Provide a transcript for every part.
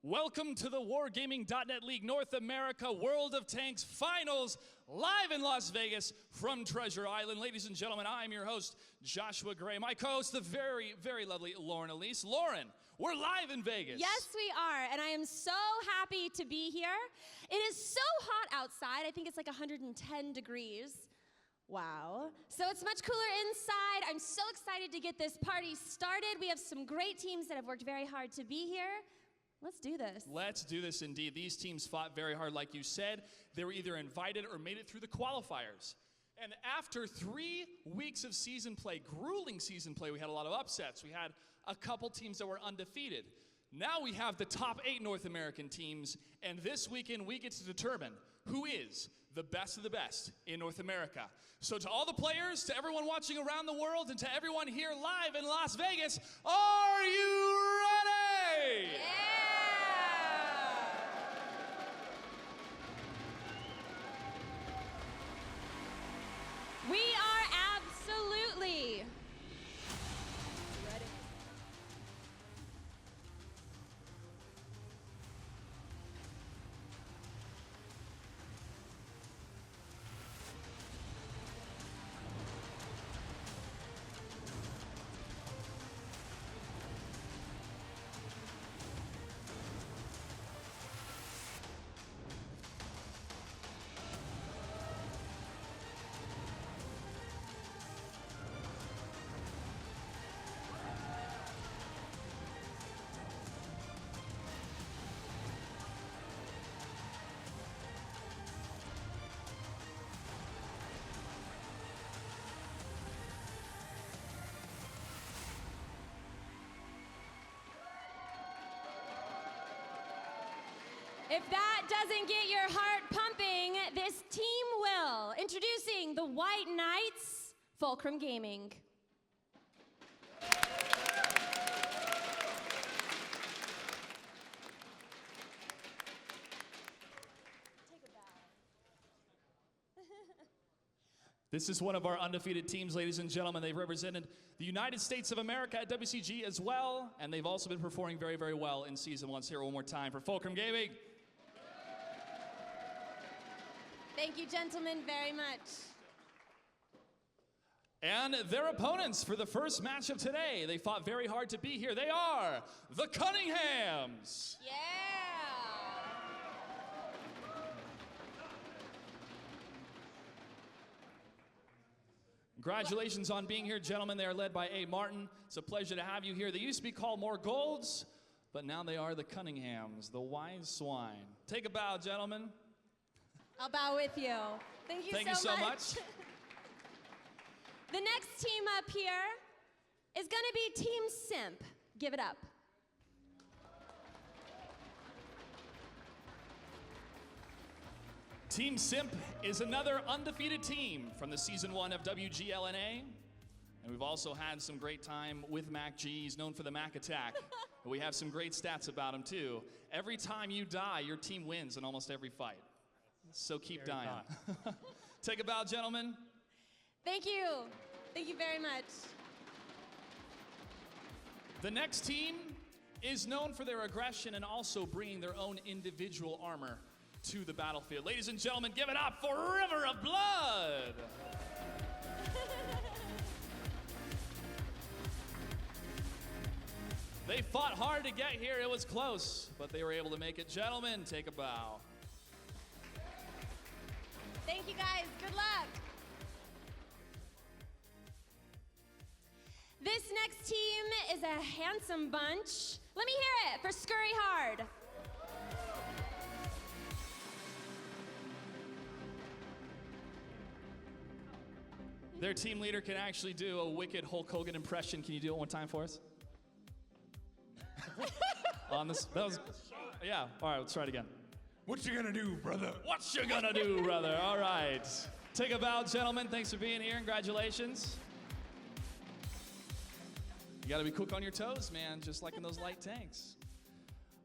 Welcome to the Wargaming.net League North America World of Tanks Finals, live in Las Vegas from Treasure Island. Ladies and gentlemen, I'm your host, Joshua Gray. My co-host, the very, very lovely Lauren Elise. Lauren, we're live in Vegas. Yes, we are, and I am so happy to be here. It is so hot outside. I think it's like 110 degrees. Wow. So it's much cooler inside. I'm so excited to get this party started. We have some great teams that have worked very hard to be here. Let's do this. Let's do this indeed. These teams fought very hard, like you said. They were either invited or made it through the qualifiers. And after 3 weeks of season play, grueling season play, we had a lot of upsets. We had a couple teams that were undefeated. Now we have the top 8 North American teams, and this weekend we get to determine who is the best of the best in North America. So to all the players, to everyone watching around the world, and to everyone here live in Las Vegas, are you ready? Yeah! We are absolutely ready. If that doesn't get your heart pumping, this team will. Introducing the White Knights, Fulcrum Gaming. This is one of our undefeated teams, ladies and gentlemen. They've represented the United States of America at WCG as well, and they've also been performing very, very well in Season 1. Here one more time for Fulcrum Gaming. Thank you, gentlemen, very much. And their opponents for the first match of today. They fought very hard to be here. They are the Cunninghams. Yeah! Congratulations on being here, gentlemen. They are led by A. Martin. It's a pleasure to have you here. They used to be called More Golds, but now they are the Cunninghams, the Wise Swine. Take a bow, gentlemen. I'll bow with you. Thank you so much. The next team up here is going to be Team Simp. Give it up. Team Simp is another undefeated team from the Season 1 of WGLNA. And we've also had some great time with Mac G. He's known for the Mac Attack. We have some great stats about him, too. Every time you die, your team wins in almost every fight. So keep dying. Take a bow, gentlemen. Thank you. Thank you very much. The next team is known for their aggression and also bringing their own individual armor to the battlefield. Ladies and gentlemen, give it up for River of Blood. They fought hard to get here. It was close, but they were able to make it. Gentlemen, take a bow. Thank you, guys. Good luck. This next team is a handsome bunch. Let me hear it for Scurry Hard. Their team leader can actually do a wicked Hulk Hogan impression. Can you do it one time for us? On this, that was, yeah. All right, let's try it again. What you gonna do, brother? What you gonna do, brother? All right. Take a bow, gentlemen. Thanks for being here. Congratulations. You gotta be quick on your toes, man, just like in those light tanks.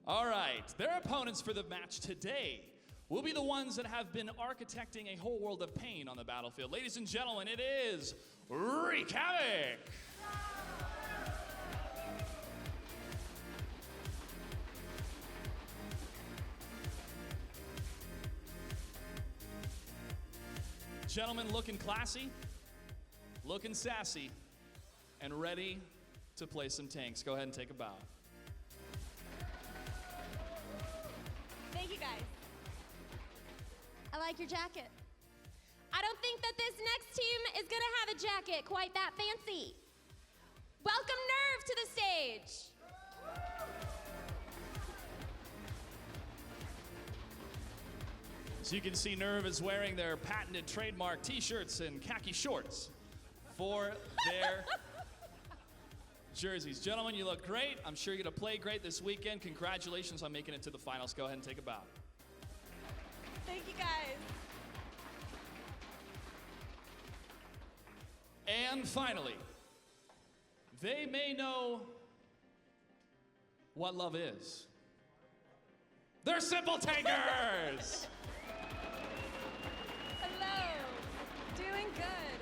All right. Their opponents for the match today will be the ones that have been architecting a whole world of pain on the battlefield. Ladies and gentlemen, it is Wreak Havoc. Gentlemen looking classy, looking sassy, and ready to play some tanks. Go ahead and take a bow. Thank you, guys. I like your jacket. I don't think that this next team is gonna have a jacket quite that fancy. Welcome Nerve to the stage. So you can see Nerve is wearing their patented trademark t-shirts and khaki shorts for their jerseys. Gentlemen, you look great. I'm sure you're gonna play great this weekend. Congratulations on making it to the finals. Go ahead and take a bow. Thank you, guys. And finally, they may know what love is. They're Simple Tankers! Hello. Doing good.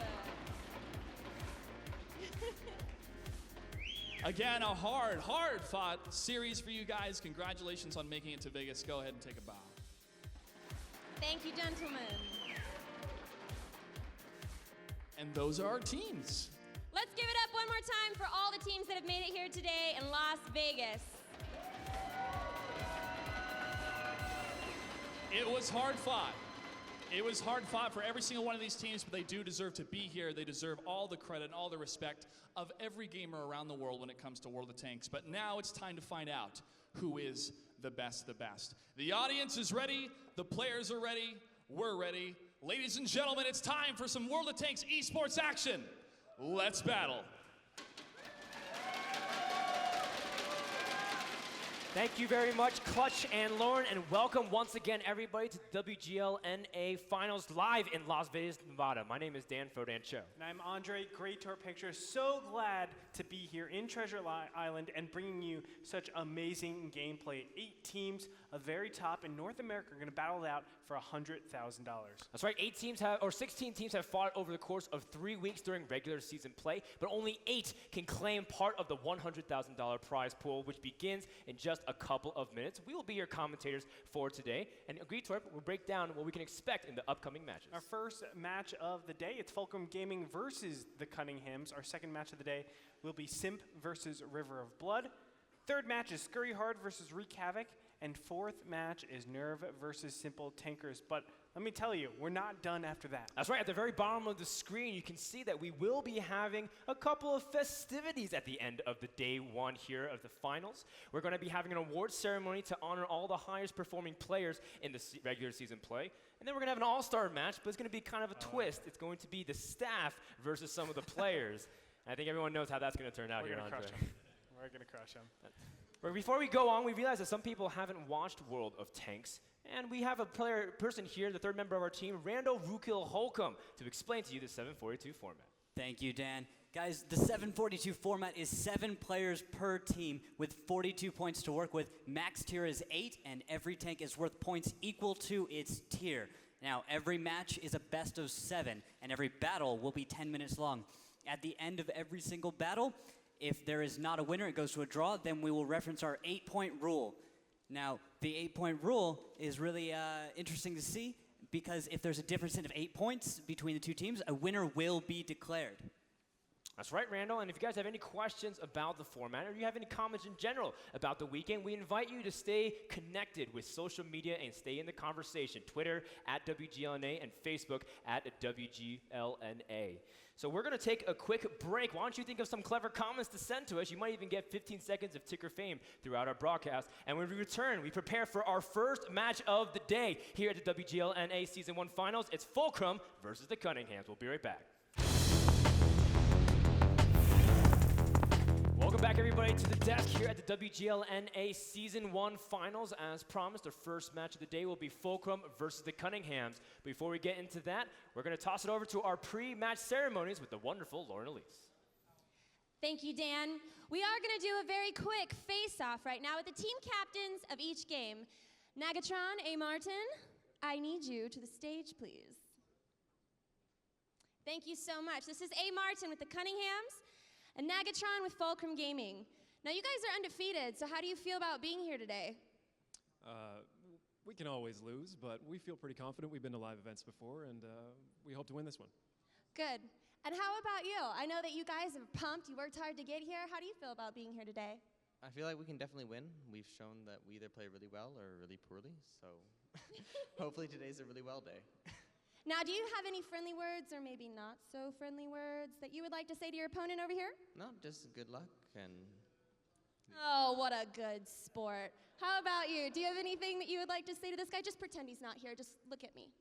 Again, a hard fought series for you guys. Congratulations on making it to Vegas. Go ahead and take a bow. Thank you, gentlemen. And those are our teams. Let's give it up one more time for all the teams that have made it here today in Las Vegas. It was hard fought. It was hard fought for every single one of these teams, but they do deserve to be here. They deserve all the credit and all the respect of every gamer around the world when it comes to World of Tanks. But now it's time to find out who is the best. The audience is ready. The players are ready. We're ready. Ladies and gentlemen, it's time for some World of Tanks esports action. Let's battle. Thank you very much, Clutch and Lauren, and welcome once again, everybody, to WGLNA Finals live in Las Vegas, Nevada. My name is Dan Fodancho. And I'm Andre, Great Tour Pictures. So glad to be here in Treasure Island and bringing you such amazing gameplay. 8 teams, a very top in North America, are going to battle it out for $100,000. That's right, 16 teams have fought over the course of 3 weeks during regular season play, but only 8 can claim part of the $100,000 prize pool, which begins in just a couple of minutes. We will be your commentators for today, and Great Tour will break down what we can expect in the upcoming matches. Our first match of the day, it's Fulcrum Gaming versus the Cunninghams. Our second match of the day will be Simp versus River of Blood. Third match is Scurry Hard versus Wreak Havoc. And fourth match is Nerve versus Simple Tankers. But let me tell you, we're not done after that. That's right, at the very bottom of the screen, you can see that we will be having a couple of festivities at the end of the day one here of the finals. We're going to be having an award ceremony to honor all the highest performing players in the regular season play. And then we're going to have an all-star match, but it's going to be kind of a twist. It's going to be the staff versus some of the players. And I think everyone knows how that's going to turn out here, Andre. We're going to crush them. But before we go on, we realize that some people haven't watched World of Tanks, and we have a person here, the third member of our team, Randall Rukil Holcomb, to explain to you the 742 format. Thank you, Dan. Guys, the 742 format is 7 players per team with 42 points to work with. Max tier is 8, and every tank is worth points equal to its tier. Now, every match is a best of 7, and every battle will be 10 minutes long. At the end of every single battle, if there is not a winner, it goes to a draw, then we will reference our 8-point rule. Now, the 8-point rule is really interesting to see because if there's a difference of 8 points between the two teams, a winner will be declared. That's right, Randall, and if you guys have any questions about the format or you have any comments in general about the weekend, we invite you to stay connected with social media and stay in the conversation. Twitter at WGLNA and Facebook at WGLNA. So we're going to take a quick break. Why don't you think of some clever comments to send to us? You might even get 15 seconds of ticker fame throughout our broadcast. And when we return, we prepare for our first match of the day here at the WGLNA Season 1 Finals. It's Fulcrum versus the Cunninghams. We'll be right back. Welcome back, everybody, to the desk here at the WGLNA Season 1 Finals. As promised, the first match of the day will be Fulcrum versus the Cunninghams. Before we get into that, we're going to toss it over to our pre-match ceremonies with the wonderful Lauren Elise. Thank you, Dan. We are going to do a very quick face-off right now with the team captains of each game. Nagatron, A. Martin, I need you to the stage, please. Thank you so much. This is A. Martin with the Cunninghams and Nagatron with Fulcrum Gaming. Now, you guys are undefeated, so how do you feel about being here today? We can always lose, but we feel pretty confident. We've been to live events before, and we hope to win this one. Good. And how about you? I know that you guys are pumped. You worked hard to get here. How do you feel about being here today? I feel like we can definitely win. We've shown that we either play really well or really poorly, so hopefully today's a really well day. Now, do you have any friendly words or maybe not so friendly words that you would like to say to your opponent over here? No, just good luck and Oh, what a good sport. How about you? Do you have anything that you would like to say to this guy? Just pretend he's not here. Just look at me.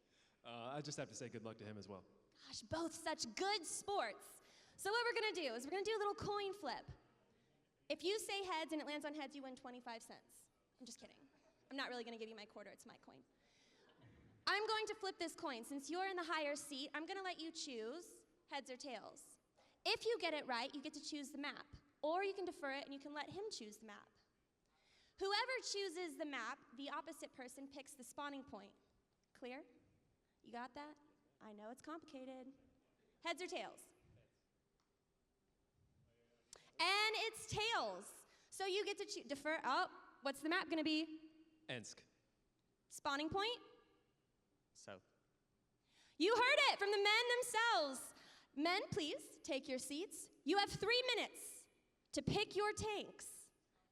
I just have to say good luck to him as well. Gosh, both such good sports. So what we're going to do is we're going to do a little coin flip. If you say heads and it lands on heads, you win 25 cents. I'm just kidding. I'm not really going to give you my quarter. It's my coin. I'm going to flip this coin. Since you're in the higher seat, I'm going to let you choose heads or tails. If you get it right, you get to choose the map. Or you can defer it and you can let him choose the map. Whoever chooses the map, the opposite person picks the spawning point. Clear? You got that? I know it's complicated. Heads or tails? And it's tails. So you get to defer. Oh, what's the map going to be? Ensk. Spawning point? south. You heard it from the men themselves. Men, please take your seats. You have 3 minutes to pick your tanks.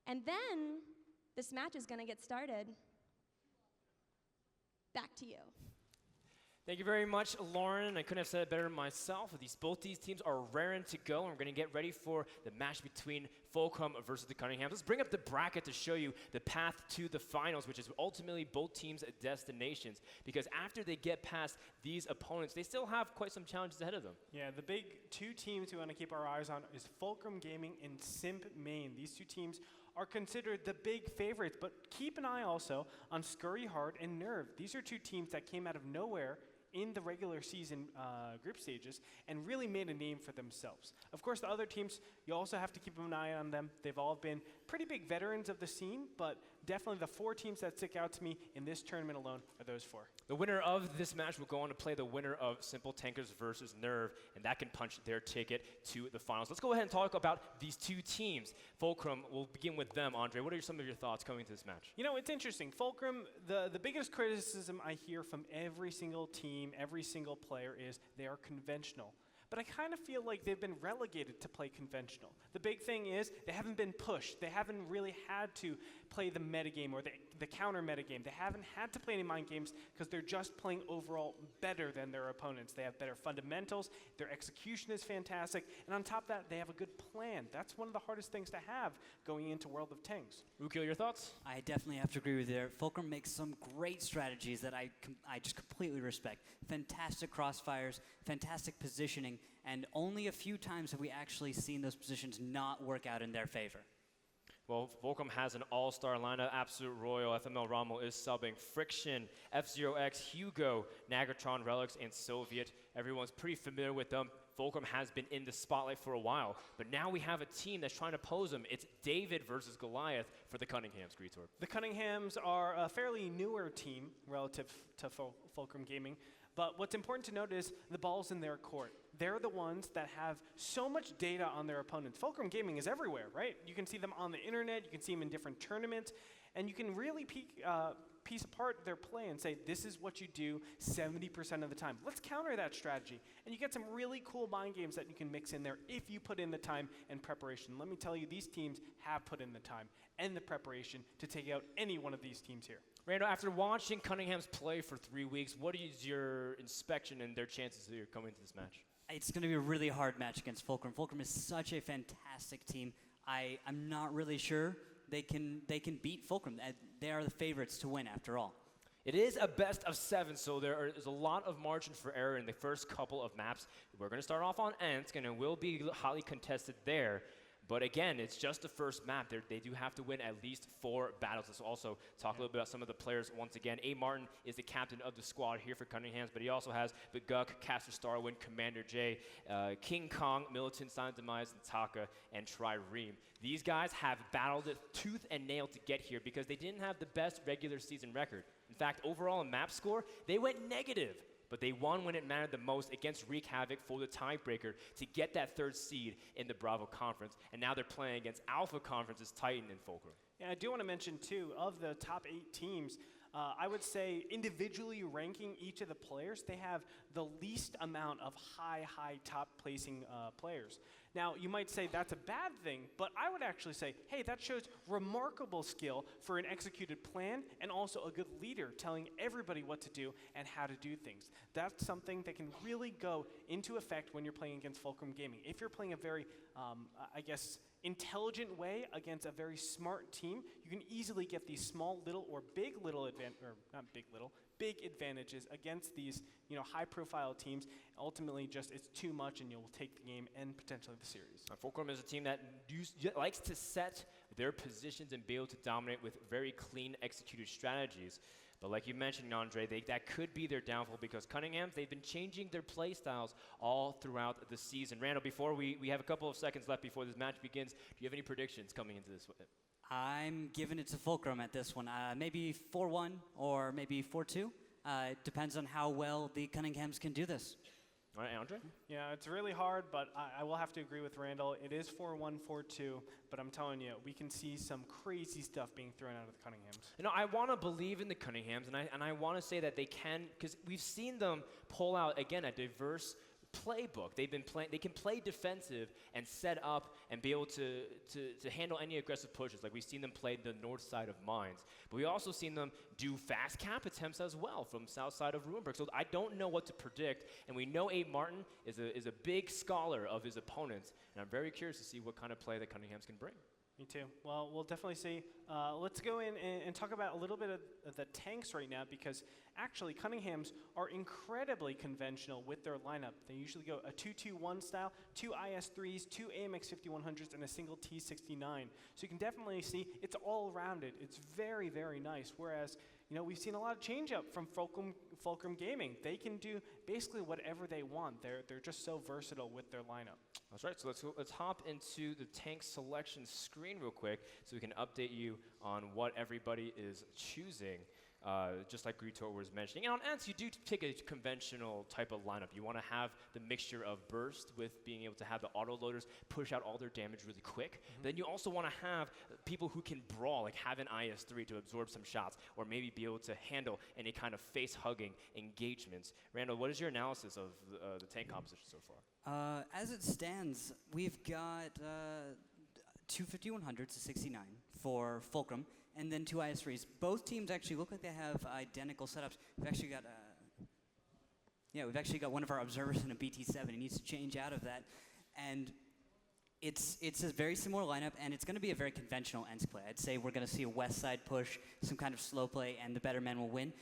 And then this match is going to get started. Back to you. Thank you very much, Lauren. I couldn't have said it better myself. Both these teams are raring to go, and we're going to get ready for the match between Fulcrum versus the Cunninghams. Let's bring up the bracket to show you the path to the finals, which is ultimately both teams' destinations. Because after they get past these opponents, they still have quite some challenges ahead of them. Yeah, the big two teams we want to keep our eyes on is Fulcrum Gaming and Simp Maine. These two teams are considered the big favorites, but keep an eye also on Scurry Hard and Nerve. These are two teams that came out of nowhere in the regular season group stages and really made a name for themselves. Of course, the other teams, you also have to keep an eye on them. They've all been pretty big veterans of the scene, but definitely the 4 teams that stick out to me in this tournament alone are those 4. The winner of this match will go on to play the winner of Simple Tankers versus Nerve, and that can punch their ticket to the finals. Let's go ahead and talk about these two teams. Fulcrum, we'll begin with them. Andre, what are some of your thoughts coming to this match? You know, it's interesting. Fulcrum, the biggest criticism I hear from every single team, every single player is they are conventional. But I kind of feel like they've been relegated to play conventional. The big thing is they haven't been pushed. They haven't really had to play the metagame or the counter metagame. They haven't had to play any mind games because they're just playing overall better than their opponents. They have better fundamentals. Their execution is fantastic. And on top of that, they have a good plan. That's one of the hardest things to have going into World of Tanks. Rukil, your thoughts? I definitely have to agree with you there. Fulcrum makes some great strategies that I just completely respect. Fantastic crossfires, fantastic positioning, and only a few times have we actually seen those positions not work out in their favor. Well, Fulcrum has an all-star lineup. Absolute Royal, FML Rommel is subbing. Friction, F0X, Hugo, Nagatron, Relics, and Soviet. Everyone's pretty familiar with them. Fulcrum has been in the spotlight for a while, but now we have a team that's trying to pose them. It's David versus Goliath for the Cunninghams, Greetor. The Cunninghams are a fairly newer team relative to Fulcrum Gaming. But what's important to note is the ball's in their court. They're the ones that have so much data on their opponents. Fulcrum Gaming is everywhere, right? You can see them on the internet, you can see them in different tournaments, and you can really piece apart their play and say, this is what you do 70% of the time. Let's counter that strategy. And you get some really cool mind games that you can mix in there if you put in the time and preparation. Let me tell you, these teams have put in the time and the preparation to take out any one of these teams here. Randall, after watching Cunninghams play for 3 weeks, what is your inspection and their chances of coming to this match? It's going to be a really hard match against Fulcrum. Fulcrum is such a fantastic team. I'm not really sure they can beat Fulcrum. They are the favorites to win after all. It is a best of 7, so there is a lot of margin for error in the first couple of maps. We're going to start off on Ensk, and it will be highly contested there. But again, it's just the first map. They do have to win at least 4 battles. Let's also talk a little bit about some of the players once again. A. Martin is the captain of the squad here for Cunninghams, but he also has Baguk, Caster Starwind, Commander J, King Kong, Militant, Silent Demise, and Taka, and Trireme. These guys have battled it tooth and nail to get here because they didn't have the best regular season record. In fact, overall in map score, they went negative. But they won when it mattered the most against Wreak Havoc for the tiebreaker to get that 3rd seed in the Bravo Conference. And now they're playing against Alpha Conference's Titan and Fulcrum. Yeah, I do want to mention, too, of the top 8 teams, I would say individually ranking each of the players, they have the least amount of high top placing players. Now, you might say that's a bad thing, but I would actually say, hey, that shows remarkable skill for an executed plan and also a good leader telling everybody what to do and how to do things. That's something that can really go into effect when you're playing against Fulcrum Gaming. If you're playing a very, I guess, intelligent way against a very smart team, you can easily get these small little or big little big advantages against these, high-profile teams. Ultimately, just it's too much, and you'll take the game and potentially the series. Fulcrum is a team that likes to set their positions and be able to dominate with very clean executed strategies. But like you mentioned, Andre, that could be their downfall because Cunninghams, they've been changing their play styles all throughout the season. Randall, before we have a couple of seconds left before this match begins, do you have any predictions coming into this? I'm giving it to Fulcrum at this one. Maybe 4-1 or maybe 4-2. It depends on how well the Cunninghams can do this. All right, Andre? Yeah, it's really hard, but I will have to agree with Randall. It is 4-1, 4-2, but I'm telling you, we can see some crazy stuff being thrown out of the Cunninghams. I want to believe in the Cunninghams, and I want to say that they can, because we've seen them pull out, again, a diverse playbook. They can play defensive and set up and be able to handle any aggressive pushes. Like we've seen them play the north side of Mines, but we also seen them do fast cap attempts as well from south side of Ruinberg. So I don't know what to predict, and we know Abe Martin is a big scholar of his opponents, and I'm very curious to see what kind of play that Cunninghams can bring. Me too. Well, we'll definitely see. Let's go in and talk about a little bit of the tanks right now because actually Cunninghams are incredibly conventional with their lineup. They usually go a 2-2-1 style, 2 IS-3s, 2 AMX 5100s, and a single T-69. So you can definitely see it's all rounded. It's very, very nice. Whereas, we've seen a lot of change up from Fulcrum Gaming. They can do basically whatever they want. They're just so versatile with their lineup. That's right. So let's hop into the tank selection screen real quick so we can update you on what everybody is choosing. Just like Grito was mentioning. And on Ents, you do take a conventional type of lineup. You want to have the mixture of burst with being able to have the autoloaders push out all their damage really quick. Then you also want to have people who can brawl, like have an IS-3 to absorb some shots, or maybe be able to handle any kind of face-hugging engagements. Randall, what is your analysis of the tank composition so far? As it stands, we've got 2 5100s to 69 for Fulcrum, and then 2 IS-3s. Both teams actually look like they have identical setups. We've actually got one of our observers in a BT-7. He needs to change out of that, and it's a very similar lineup, and it's going to be a very conventional Ents play. I'd say we're going to see a west side push, some kind of slow play, and the better men will win.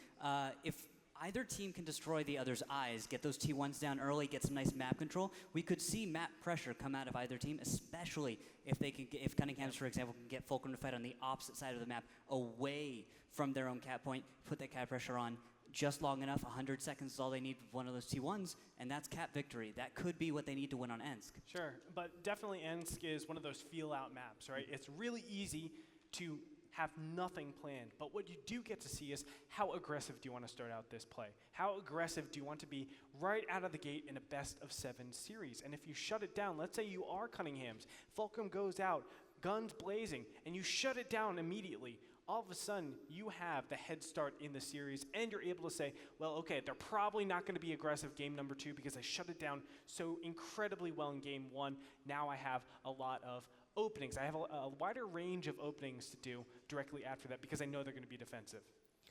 If either team can destroy the other's eyes, get those T1s down early, get some nice map control, we could see map pressure come out of either team, especially if Cunninghams, for example, can get Fulcrum to fight on the opposite side of the map, away from their own cap point, put that cap pressure on just long enough. 100 seconds is all they need with one of those T1s, and that's cap victory. That could be what they need to win on Ensk. Sure, but definitely Ensk is one of those feel-out maps, right? It's really easy to have nothing planned, but what you do get to see is how aggressive do you want to start out this play? How aggressive do you want to be right out of the gate in a best-of-7 series? And if you shut it down, let's say you are Cunninghams, Fulcrum goes out, guns blazing, and you shut it down immediately, all of a sudden you have the head start in the series, and you're able to say, well, okay, they're probably not going to be aggressive game number 2 because I shut it down so incredibly well in game 1. Now I have a lot of openings. I have a wider range of openings to do directly after that because I know they're going to be defensive.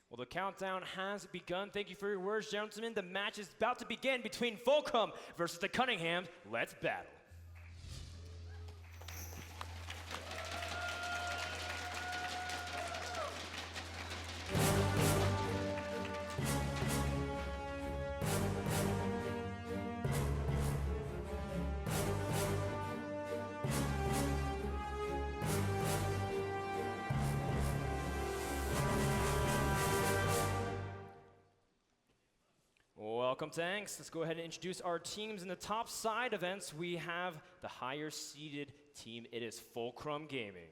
Well, the countdown has begun. Thank you for your words, gentlemen. The match is about to begin between Fulcrum versus the Cunninghams. Let's battle. Welcome, Tanks. Let's go ahead and introduce our teams. In the top side events, we have the higher seeded team. It is Fulcrum Gaming.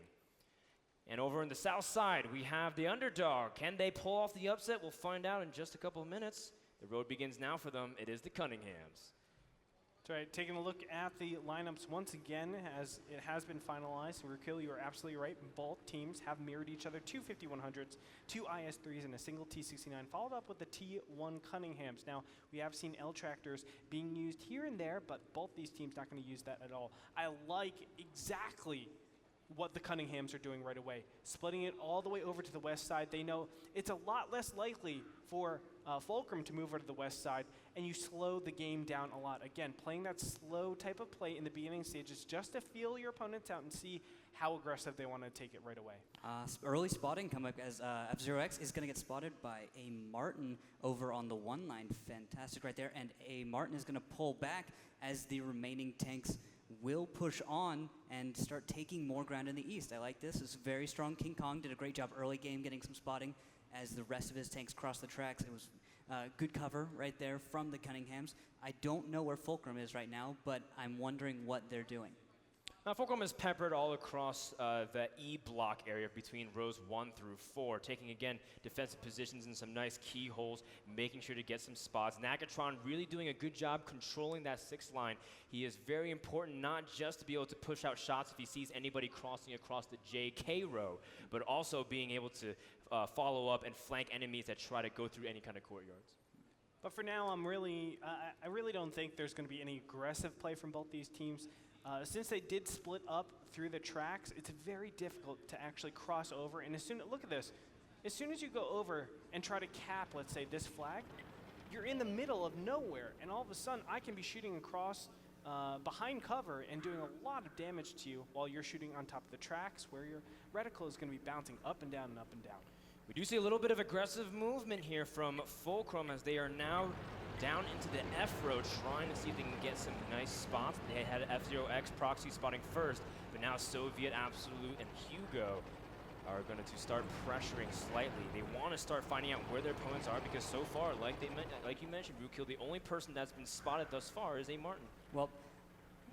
And over in the south side, we have the underdog. Can they pull off the upset? We'll find out in just a couple of minutes. The road begins now for them. It is the Cunninghams. That's right. Taking a look at the lineups once again, as it has been finalized. Rukil, you are absolutely right. Both teams have mirrored each other. Two 5100s, two IS-3s, and a single T-69, followed up with the T-1 Cunninghams. Now, we have seen L-tractors being used here and there, but both these teams not going to use that at all. I like exactly what the Cunninghams are doing right away. Splitting it all the way over to the west side. They know it's a lot less likely for Fulcrum to move over to the west side, and you slow the game down a lot. Again, playing that slow type of play in the beginning stages just to feel your opponents out and see how aggressive they want to take it right away. Early spotting come up as F0X is going to get spotted by a Martin over on the one line. Fantastic right there. And a Martin is going to pull back as the remaining tanks will push on and start taking more ground in the east. I like this. It's very strong. King Kong did a great job early game getting some spotting as the rest of his tanks crossed the tracks. It was good cover right there from the Cunninghams. I don't know where Fulcrum is right now, but I'm wondering what they're doing. Fulcrum is peppered all across the E block area between rows 1 through 4, taking again defensive positions in some nice keyholes, making sure to get some spots. Nagatron really doing a good job controlling that 6th line. He is very important not just to be able to push out shots if he sees anybody crossing across the JK row, but also being able to follow up and flank enemies that try to go through any kind of courtyards. But for now, I really don't think there's going to be any aggressive play from both these teams. Since they did split up through the tracks, it's very difficult to actually cross over. And look at this. As soon as you go over and try to cap, let's say, this flag, you're in the middle of nowhere. And all of a sudden, I can be shooting across behind cover and doing a lot of damage to you while you're shooting on top of the tracks where your reticle is going to be bouncing up and down and up and down. We do see a little bit of aggressive movement here from Fulcrum as they are now down into the F row, trying to see if they can get some nice spots. They had F0X proxy spotting first, but now Soviet, Absolute, and Hugo are going to start pressuring slightly. They want to start finding out where their opponents are because so far, like you mentioned, Rukil, the only person that's been spotted thus far is A. Martin. Well,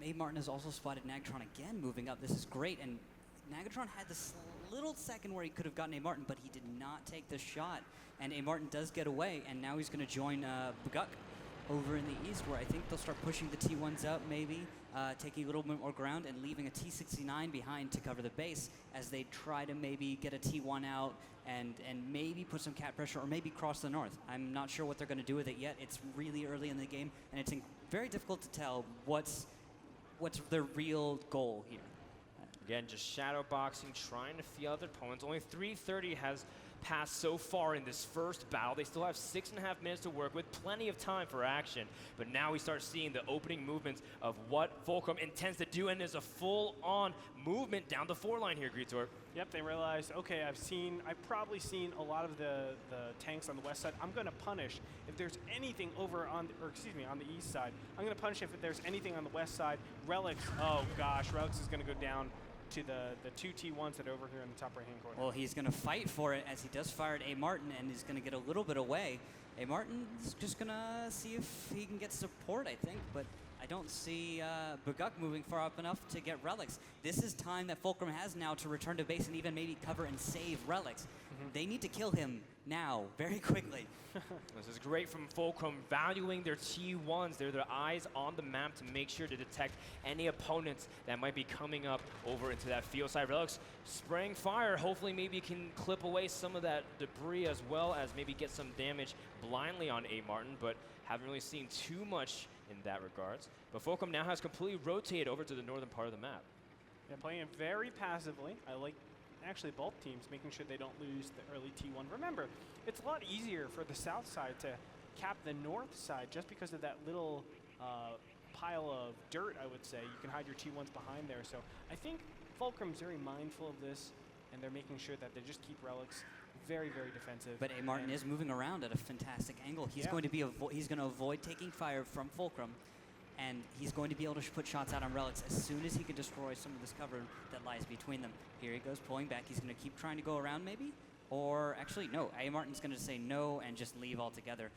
A. Martin has also spotted Nagatron again moving up. This is great, and Nagatron had this little second where he could have gotten A. Martin, but he did not take the shot. And A. Martin does get away, and now he's going to join Buguk over in the east, where I think they'll start pushing the T1s up, maybe, taking a little bit more ground and leaving a T69 behind to cover the base as they try to maybe get a T1 out and maybe put some cap pressure or maybe cross the north. I'm not sure what they're going to do with it yet. It's really early in the game, and it's very difficult to tell what's their real goal here. Again, just shadow boxing, trying to feel out their opponents. Only 3:30 has passed so far in this first battle. They still have 6.5 minutes to work with, plenty of time for action. But now we start seeing the opening movements of what Fulcrum intends to do, and there's a full-on movement down the 4 line here, Greetor. Yep, they realized, okay, I've probably seen a lot of the tanks on the west side. I'm going to punish if there's anything over on the east side. I'm going to punish if there's anything on the west side. Relics, oh gosh, Relics is going to go down to the 2 T1s that are over here in the top right-hand corner. Well, he's going to fight for it as he does fire at A. Martin, and he's going to get a little bit away. A. Martin's just going to see if he can get support, I think, but I don't see Buguk moving far up enough to get Relics. This is time that Fulcrum has now to return to base and even maybe cover and save Relics. They need to kill him now, very quickly. This is great from Fulcrum, valuing their T1s. They're their eyes on the map to make sure to detect any opponents that might be coming up over into that field side. Relics spraying fire. Hopefully maybe can clip away some of that debris as well as maybe get some damage blindly on A. Martin, but haven't really seen too much in that regards. But Fulcrum now has completely rotated over to the northern part of the map. Yeah, playing it very passively. I like actually both teams making sure they don't lose the early T1. Remember, it's a lot easier for the south side to cap the north side just because of that little pile of dirt, I would say. You can hide your T1s behind there. So I think Fulcrum's very mindful of this, and they're making sure that they just keep Relics very, very defensive. But A. Martin is moving around at a fantastic angle. He's going to be he's going to avoid taking fire from Fulcrum, and he's going to be able to put shots out on Relics as soon as he can destroy some of this cover that lies between them. Here he goes, pulling back. He's going to keep trying to go around, maybe? Or actually, no. A. Martin's going to say no and just leave altogether.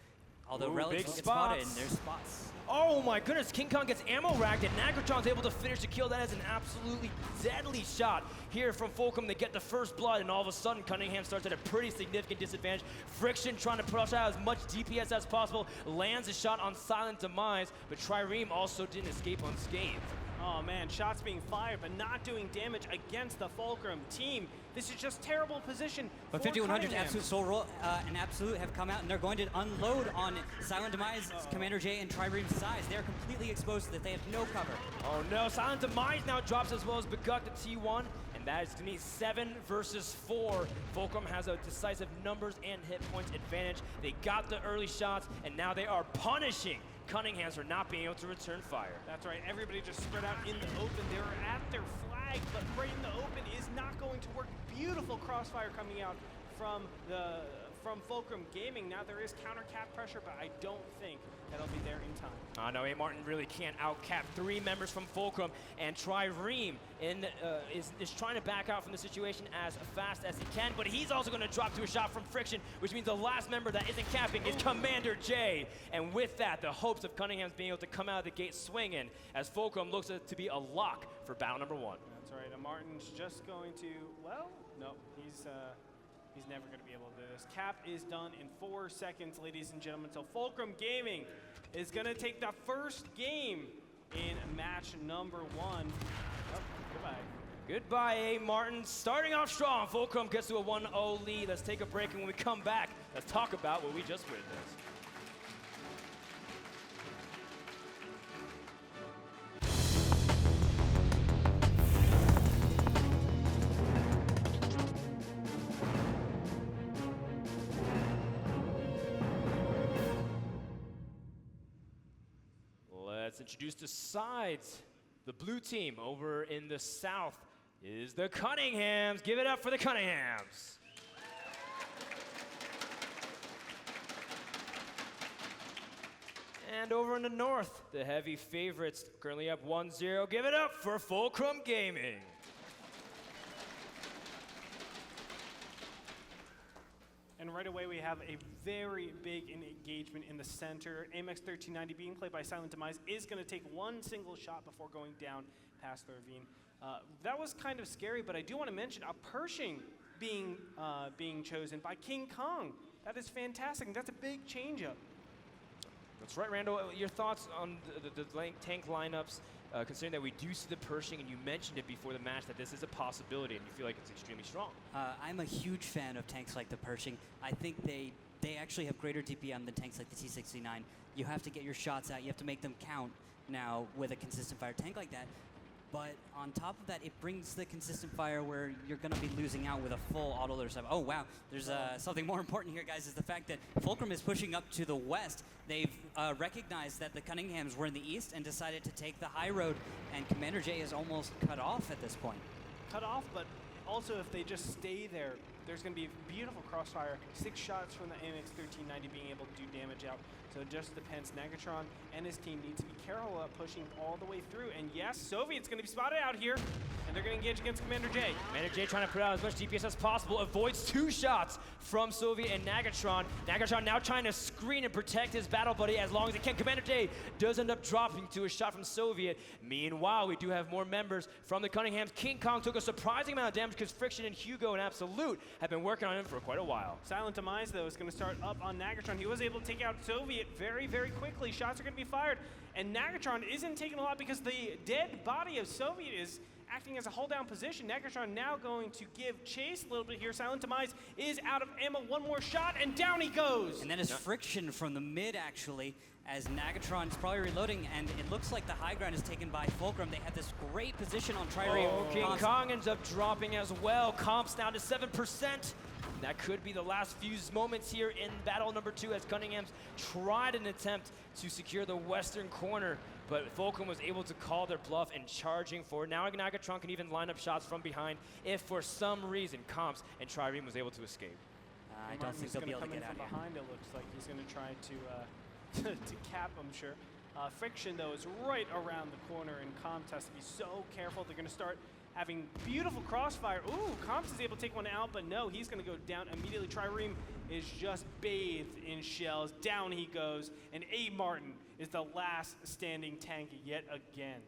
Although Ooh, relics big will get spotted in spots. their spots. Oh my goodness, King Kong gets ammo racked, and Nagatron's able to finish the kill. That is an absolutely deadly shot here from Fulcrum. They get the first blood, and all of a sudden, Cunningham starts at a pretty significant disadvantage. Friction trying to push out as much DPS as possible, lands a shot on Silent Demise, but Trireme also didn't escape unscathed. Oh man, shots being fired, but not doing damage against the Fulcrum team. This is just terrible position. But for 5100 Cunningham. Absolute Soul Roll and Absolute have come out, and they're going to unload on Silent Demise, Commander J, and Trireme's size. They're completely exposed to this. They have no cover. Oh no, Silent Demise now drops as well as Begut to T1, and that is going to be 7 versus 4. Fulcrum has a decisive numbers and hit points advantage. They got the early shots, and now they are punishing Cunninghams for not being able to return fire. That's right, everybody just spread out in the open. They were at their flag, but right in the open is not going to work. Beautiful crossfire coming out from Fulcrum Gaming. Now there is counter cap pressure, but I don't think that'll be there in time. No, A. Martin really can't outcap 3 members from Fulcrum, and Trireme is trying to back out from the situation as fast as he can, but he's also going to drop to a shot from Friction, which means the last member that isn't capping is Commander J. And with that, the hopes of Cunningham's being able to come out of the gate swinging as Fulcrum looks to be a lock for battle number 1. That's right, and Martin's just going to, well, no, he's never going to be able to do this. Cap is done in 4 seconds, ladies and gentlemen. So Fulcrum Gaming is going to take the first game in match number 1. Oh, goodbye. Goodbye, A. Martin. Starting off strong, Fulcrum gets to a 1-0 lead. Let's take a break, and when we come back, let's talk about what we just witnessed. Let's introduce the sides. The blue team over in the south is the Cunninghams. Give it up for the Cunninghams. And over in the north, the heavy favorites, currently up 1-0. Give it up for Fulcrum Gaming. And right away we have a very big engagement in the center. AMX 1390 being played by Silent Demise is going to take one single shot before going down past the ravine. That was kind of scary, but I do want to mention a Pershing being chosen by King Kong. That is fantastic, and that's a big change-up. That's right, Randall. Your thoughts on the tank lineups, considering that we do see the Pershing, and you mentioned it before the match that this is a possibility, and you feel like it's extremely strong. I'm a huge fan of tanks like the Pershing. I think they actually have greater DPM than tanks like the T-69. You have to get your shots out. You have to make them count now with a consistent fire tank like that. But on top of that, it brings the consistent fire where you're going to be losing out with a full auto loader sub. Oh, wow. There's something more important here, guys, is the fact that Fulcrum is pushing up to the west. They've recognized that the Cunninghams were in the east and decided to take the high road, and Commander J is almost cut off at this point. Cut off, but also if they just stay there, there's going to be beautiful crossfire. 6 shots from the AMX 1390 being able to do damage out. So it just depends. Nagatron and his team need to be careful about pushing all the way through. And yes, Soviet's going to be spotted out here. And they're going to engage against Commander J. Commander J trying to put out as much DPS as possible, avoids 2 shots from Soviet and Nagatron. Nagatron now trying to screen and protect his battle buddy as long as he can. Commander J does end up dropping to a shot from Soviet. Meanwhile, we do have more members from the Cunninghams. King Kong took a surprising amount of damage because Friction and Hugo and Absolute have been working on him for quite a while. Silent Demise, though, is going to start up on Nagatron. He was able to take out Soviet very, very quickly. Shots are going to be fired. And Nagatron isn't taking a lot because the dead body of Soviet is acting as a hold-down position. Nagatron now going to give chase a little bit here. Silent Demise is out of ammo. One more shot, and down he goes. And then is Friction from the mid, actually, as Nagatron is probably reloading, and it looks like the high ground is taken by Fulcrum. They have this great position on Trireme. Oh, King Kong ends up dropping as well. Comps down to 7%. That could be the last few moments here in battle number 2 as Cunninghams tried an attempt to secure the western corner, but Fulcrum was able to call their bluff and charging forward. Now Nagatron can even line up shots from behind if for some reason Comps and Trireme was able to escape. I don't think they'll be able to get out from here. behind. It looks like he's going to try to cap, I'm sure. Friction, though, is right around the corner, and Comps has to be so careful. They're going to start having beautiful crossfire. Ooh, Comps is able to take one out, but no, he's going to go down immediately. Trireme is just bathed in shells. Down he goes, and A. Martin is the last standing tank yet again.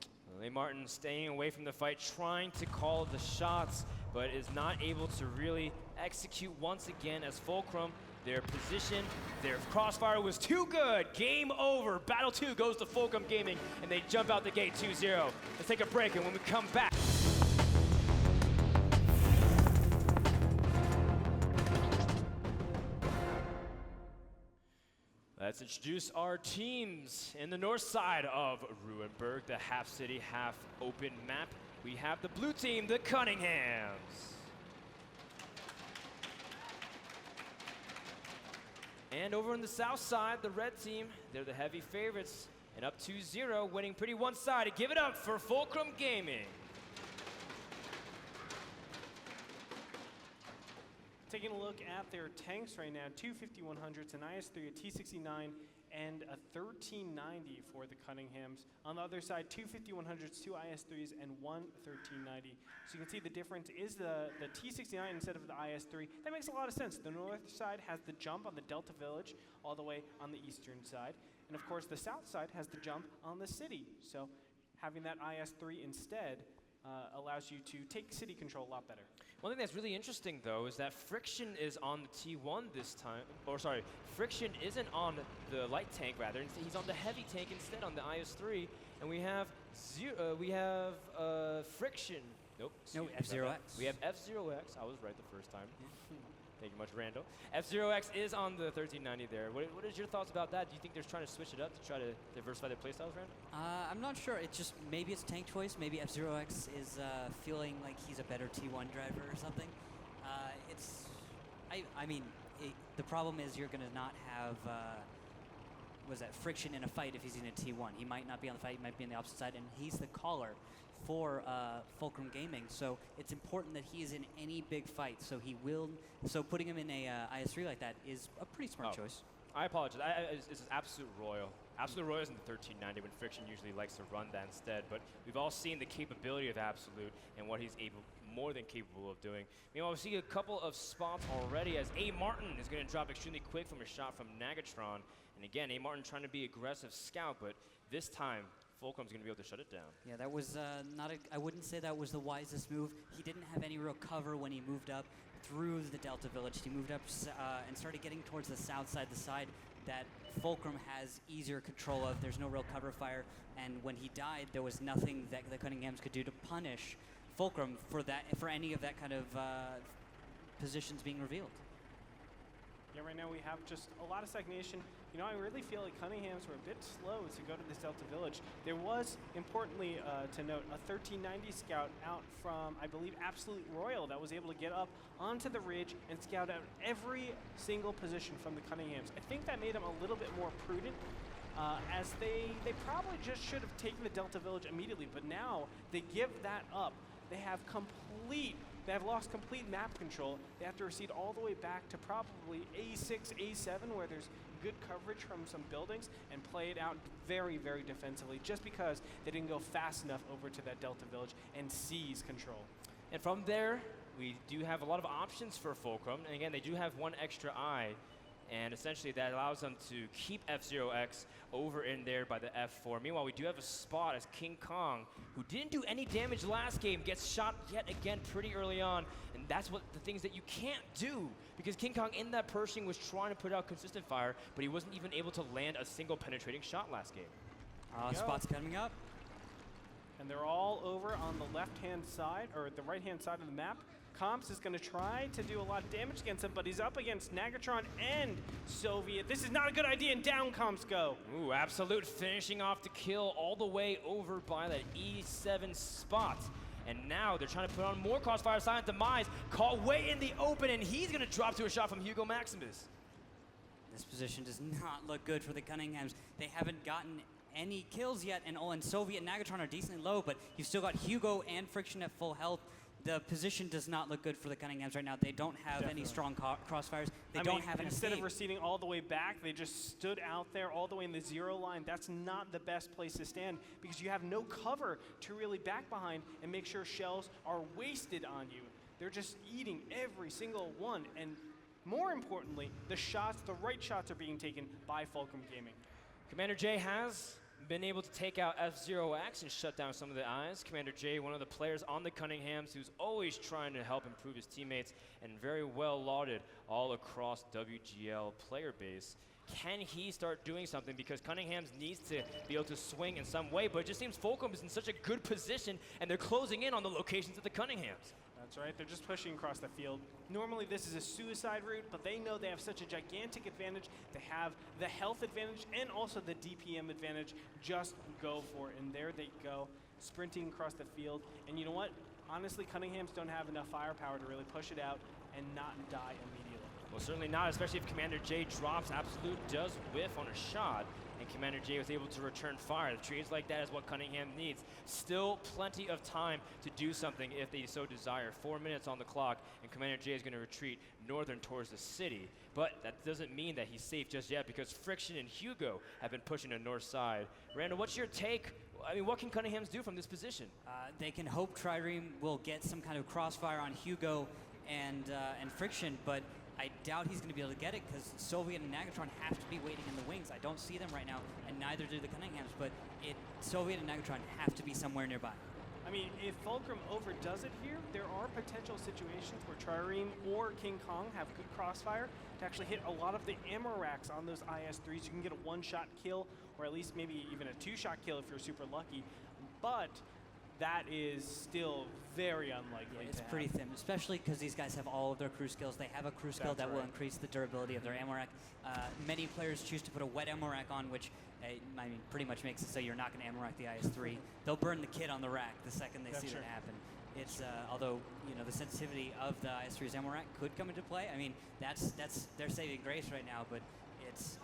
A. Martin staying away from the fight, trying to call the shots, but is not able to really execute once again as Fulcrum, their position, their crossfire was too good. Game over. Battle 2 goes to Fulcrum Gaming, and they jump out the gate 2-0. Let's take a break, and when we come back, let's introduce our teams in the north side of Ruinberg, the half city, half open map. We have the blue team, the Cunninghams. And over on the south side, the red team, they're the heavy favorites. And up 2-0, winning pretty one-sided. Give it up for Fulcrum Gaming. Taking a look at their tanks right now, two 5100s, an IS-3, a T-69, and a 1390 for the Cunninghams. On the other side, two 5100s, two IS-3s, and one 1390. So you can see the difference is the T-69 instead of the IS-3. That makes a lot of sense. The north side has the jump on the Delta Village all the way on the eastern side. And of course, the south side has the jump on the city. So having that IS-3 instead allows you to take city control a lot better. One thing that's really interesting, though, is that Friction is on the T1 this time. Or sorry, Friction isn't on the light tank, rather. He's on the heavy tank instead, on the IS-3. And we have Friction. Nope. No, F0X. We have F0X. I was right the first time. Thank you much, Randall. F0X is on the 1390 there. What is your thoughts about that? Do you think they're trying to switch it up to try to diversify their playstyles, Randall? I'm not sure. It's just, maybe it's tank choice. Maybe F0X is feeling like he's a better T1 driver or something. The problem is you're going to not have, Friction in a fight if he's in a T1. He might not be on the fight, he might be on the opposite side, and he's the caller for Fulcrum Gaming, so it's important that he is in any big fight. So putting him in a IS-3 like that is a pretty smart choice. I apologize. This is Absolute Royal. Absolute Royal is in the 1390 when Friction usually likes to run that instead, but we've all seen the capability of Absolute and what he's more than capable of doing. Meanwhile, we see a couple of spots already as A. Martin is going to drop extremely quick from a shot from Nagatron. And again, A. Martin trying to be aggressive scout, but this time, Fulcrum's going to be able to shut it down. Yeah, that was I wouldn't say that was the wisest move. He didn't have any real cover when he moved up through the Delta Village. He moved up and started getting towards the south side, the side that Fulcrum has easier control of. There's no real cover fire, and when he died, there was nothing that the Cunninghams could do to punish Fulcrum for any of that kind of positions being revealed. Yeah, right now we have just a lot of stagnation. You know, I really feel like Cunninghams were a bit slow to go to this Delta Village. There was, importantly to note, a 1390 scout out from, I believe, Absolute Royal that was able to get up onto the ridge and scout out every single position from the Cunninghams. I think that made them a little bit more prudent, as they probably just should have taken the Delta Village immediately, but now they give that up. They have lost complete map control. They have to recede all the way back to probably A6, A7, where there's good coverage from some buildings, and play it out very, very defensively, just because they didn't go fast enough over to that Delta Village and seize control. And from there, we do have a lot of options for Fulcrum. And again, they do have one extra eye. And essentially, that allows them to keep F0X over in there by the F4. Meanwhile, we do have a spot as King Kong, who didn't do any damage last game, gets shot yet again pretty early on. And that's what the things that you can't do, because King Kong in that Pershing was trying to put out consistent fire, but he wasn't even able to land a single penetrating shot last game. Spots coming up. And they're all over on the left-hand side, or the right-hand side of the map. Comps is going to try to do a lot of damage against him, but he's up against Nagatron and Soviet. This is not a good idea, and down Comps go. Ooh, Absolute finishing off the kill all the way over by that E7 spot. And now they're trying to put on more crossfire. Silent Demise caught way in the open, and he's going to drop to a shot from Hugo Maximus. This position does not look good for the Cunninghams. They haven't gotten any kills yet, and Soviet and Nagatron are decently low, but you've still got Hugo and Friction at full health. the position does not look good for the Cunninghams right now. They don't have any strong crossfires. They don't have an instead escape. of receding all the way back, they just stood out there all the way in the 0 line. That's not the best place to stand because you have no cover to really back behind and make sure shells are wasted on you. They're just eating every single one. And more importantly, the right shots are being taken by Fulcrum Gaming. Commander J has been able to take out F0X and shut down some of the eyes. Commander J, one of the players on the Cunninghams who's always trying to help improve his teammates and very well lauded all across WGL player base. Can he start doing something? Because Cunninghams needs to be able to swing in some way, but it just seems Fulcrum is in such a good position and they're closing in on the locations of the Cunninghams. That's right, they're just pushing across the field. Normally this is a suicide route, but they know they have such a gigantic advantage. They have the health advantage and also the DPM advantage. Just go for it, and there they go, sprinting across the field. And you know what? Honestly, Cunninghams don't have enough firepower to really push it out and not die immediately. Well, certainly not, especially if Commander J drops. Absolute does whiff on a shot, and Commander J was able to return fire. The trades like that is what Cunningham needs. Still plenty of time to do something if they so desire. 4 minutes on the clock, and Commander J is going to retreat northern towards the city. But that doesn't mean that he's safe just yet, because Friction and Hugo have been pushing the north side. Randall, what's your take? I mean, what can Cunninghams do from this position? They can hope Trireme will get some kind of crossfire on Hugo and Friction, but I doubt he's going to be able to get it because Soviet and Nagatron have to be waiting in the wings. I don't see them right now, and neither do the Cunninghams, but Soviet and Nagatron have to be somewhere nearby. I mean, if Fulcrum overdoes it here, there are potential situations where Trireme or King Kong have good crossfire to actually hit a lot of the ammo racks on those IS-3s. You can get a one-shot kill, or at least maybe even a two-shot kill if you're super lucky. But that is still very unlikely. Yeah, it's pretty thin, especially because these guys have all of their crew skills. They have a crew skill that will increase the durability of their ammo rack. Many players choose to put a wet ammo rack on, which I mean, pretty much makes it so you're not going to ammo rack the IS-3. They'll burn the kit on the rack the second they see that happen. It's although the sensitivity of the IS-3's ammo rack could come into play. I mean, that's their saving grace right now, but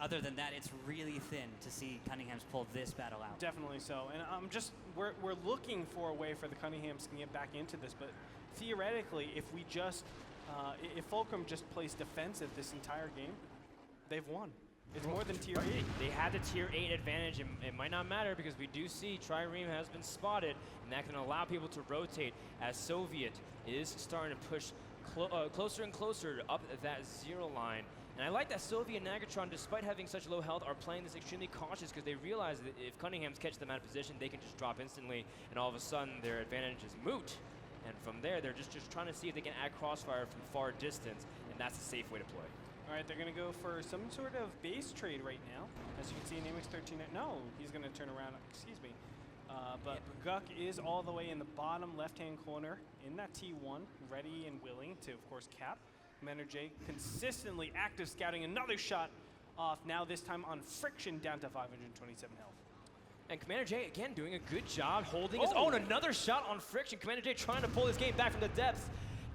other than that, it's really thin to see Cunninghams pull this battle out. Definitely so, and we're looking for a way for the Cunninghams to get back into this. But theoretically, if we just if Fulcrum just plays defensive this entire game, they've won. It's more than tier 8. They had the tier 8 advantage, and it might not matter because we do see Trireme has been spotted, and that can allow people to rotate as Soviet is starting to push closer and closer up that 0 line. And I like that Soviet and Nagatron, despite having such low health, are playing this extremely cautious because they realize that if Cunninghams catch them out of position, they can just drop instantly, and all of a sudden their advantage is moot. And from there, they're just trying to see if they can add crossfire from far distance, and that's a safe way to play. All right, they're going to go for some sort of base trade right now. As you can see, Namix 13. No, he's going to turn around. Excuse me. But Guk is all the way in the bottom left-hand corner in that T1, ready and willing to, of course, cap. Commander J consistently active scouting. Another shot off, now this time on Friction, down to 527 health. And Commander J, again, doing a good job holding his own. Another shot on Friction. Commander J trying to pull his game back from the depths.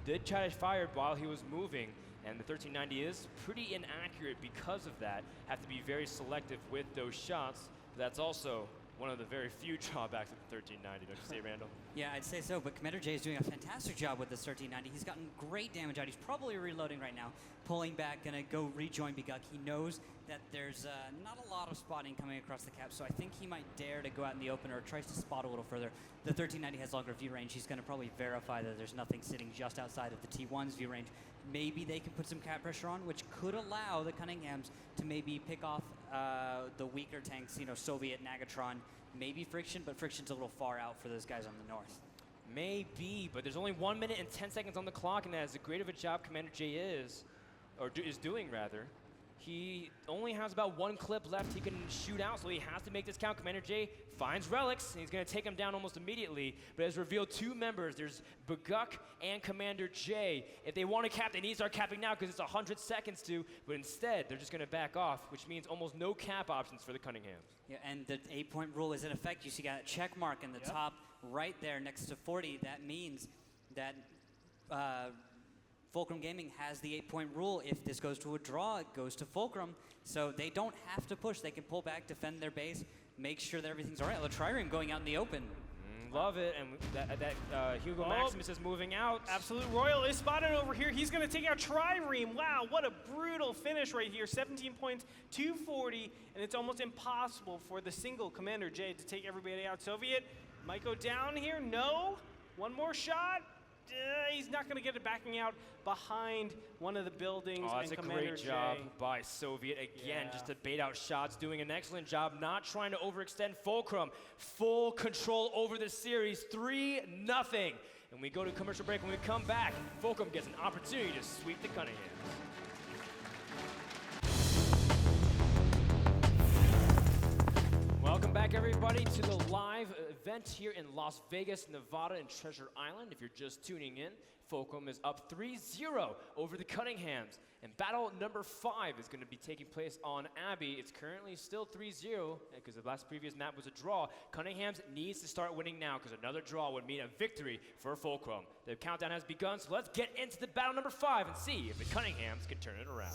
Did try to fire while he was moving. And the 1390 is pretty inaccurate because of that. Have to be very selective with those shots. That's also one of the very few drawbacks of the 1390, don't you say, Randall? Yeah, I'd say so, but Commander J is doing a fantastic job with this 1390. He's gotten great damage out. He's probably reloading right now, pulling back, gonna go rejoin Biguk. He knows that there's not a lot of spotting coming across the cap, so I think he might dare to go out in the open or tries to spot a little further. The 1390 has longer view range. He's gonna probably verify that there's nothing sitting just outside of the T1's view range. Maybe they can put some cap pressure on, which could allow the Cunninghams to maybe pick off the weaker tanks, Soviet, Nagatron, maybe Friction, but Friction's a little far out for those guys on the north. Maybe, but there's only 1 minute and 10 seconds on the clock, and as great of a job Commander J is doing, he only has about 1 clip left he can shoot out, so he has to make this count. Commander J finds relics, and he's going to take him down almost immediately, but has revealed 2 members. There's Biguk and Commander J. If they want to cap, they need to start capping now because it's 100 seconds to, but instead, they're just going to back off, which means almost no cap options for the Cunninghams. Yeah, and the 8-point rule is in effect. You see got a check mark in the top right there next to 40. That means that Fulcrum Gaming has the 8-point rule. If this goes to a draw, it goes to Fulcrum. So they don't have to push. They can pull back, defend their base, make sure that everything's all right. Trireme going out in the open. love it. And Hugo Oh. Maximus is moving out. Absolute Royal is spotted over here. He's going to take out Trireme. Wow, what a brutal finish right here. 17 points, 240, and it's almost impossible for the single Commander J to take everybody out. Soviet might go down here. No. One more shot. He's not going to get it backing out behind one of the buildings. Oh, that's and a Commander great job J. by Soviet. Again, Yeah. just to bait out shots, doing an excellent job, not trying to overextend. Fulcrum, full control over the series, 3-0. And we go to commercial break. When we come back, Fulcrum gets an opportunity to sweep the Cunninghams. Welcome back, everybody, to the live event here in Las Vegas, Nevada, and Treasure Island. If you're just tuning in, Fulcrum is up 3-0 over the Cunninghams. And battle number 5 is going to be taking place on Abbey. It's currently still 3-0 because the last previous map was a draw. Cunninghams needs to start winning now because another draw would mean a victory for Fulcrum. The countdown has begun, so let's get into the battle number 5 and see if the Cunninghams can turn it around.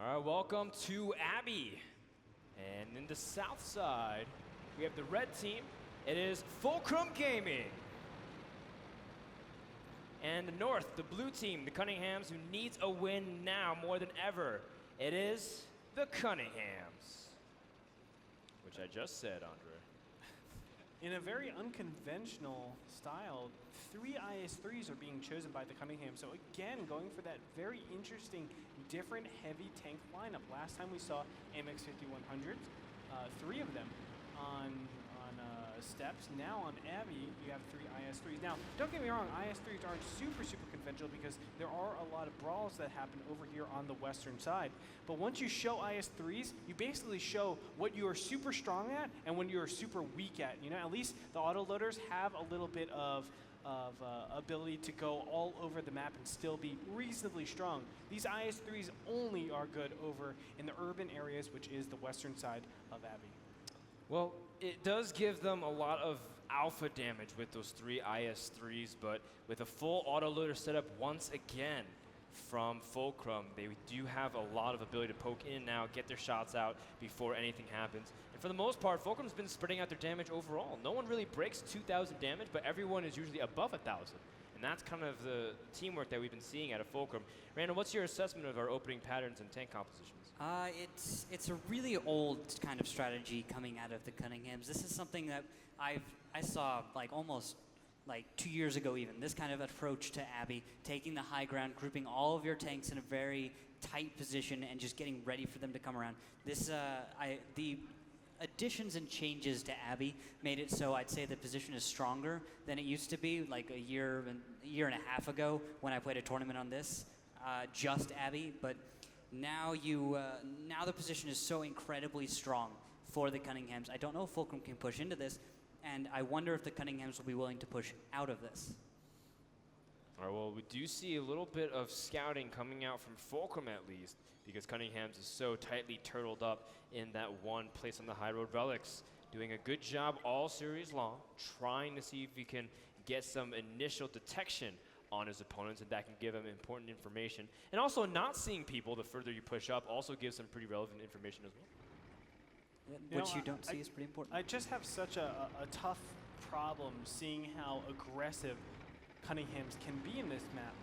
All right, welcome to Abbey. And in the south side, we have the red team. It is Fulcrum Gaming. And the north, the blue team, the Cunninghams, who needs a win now more than ever. It is the Cunninghams. Which I just said, Andre. In a very unconventional style, 3 IS-3s are being chosen by the Cunninghams. So again, going for that very interesting, different heavy tank lineup. Last time we saw AMX 5100s, 3 of them on steps. Now on Abbey, you have 3 IS-3s. Now, don't get me wrong, IS-3s aren't super conventional because there are a lot of brawls that happen over here on the western side. But once you show IS-3s, you basically show what you are super strong at and when you are super weak at. You know, at least the autoloaders have a little bit of ability to go all over the map and still be reasonably strong. These IS-3s only are good over in the urban areas, which is the western side of Abbey. Well, it does give them a lot of alpha damage with those 3 IS-3s, but with a full autoloader setup once again from Fulcrum, they do have a lot of ability to poke in now, get their shots out before anything happens. And for the most part, Fulcrum's been spreading out their damage overall. No one really breaks 2,000 damage, but everyone is usually above 1,000. And that's kind of the teamwork that we've been seeing out of Fulcrum. Randall, what's your assessment of our opening patterns and tank compositions? It's a really old kind of strategy coming out of the Cunninghams. This is something that I saw like almost like 2 years ago even. This kind of approach to Abbey, taking the high ground, grouping all of your tanks in a very tight position and just getting ready for them to come around. The additions and changes to Abbey made it so I'd say the position is stronger than it used to be like a year and a half ago when I played a tournament on this, just Abbey. But now the position is so incredibly strong for the Cunninghams. I don't know if Fulcrum can push into this, and I wonder if the Cunninghams will be willing to push out of this. All right, well, we do see a little bit of scouting coming out from Fulcrum at least, because Cunninghams is so tightly turtled up in that one place on the High Road Relics. Doing a good job all series long, trying to see if he can get some initial detection on his opponents, and that can give him important information. And also not seeing people the further you push up also gives some pretty relevant information as well. Which you don't see is pretty important. I just have such a tough problem seeing how aggressive Cunninghams can be in this map.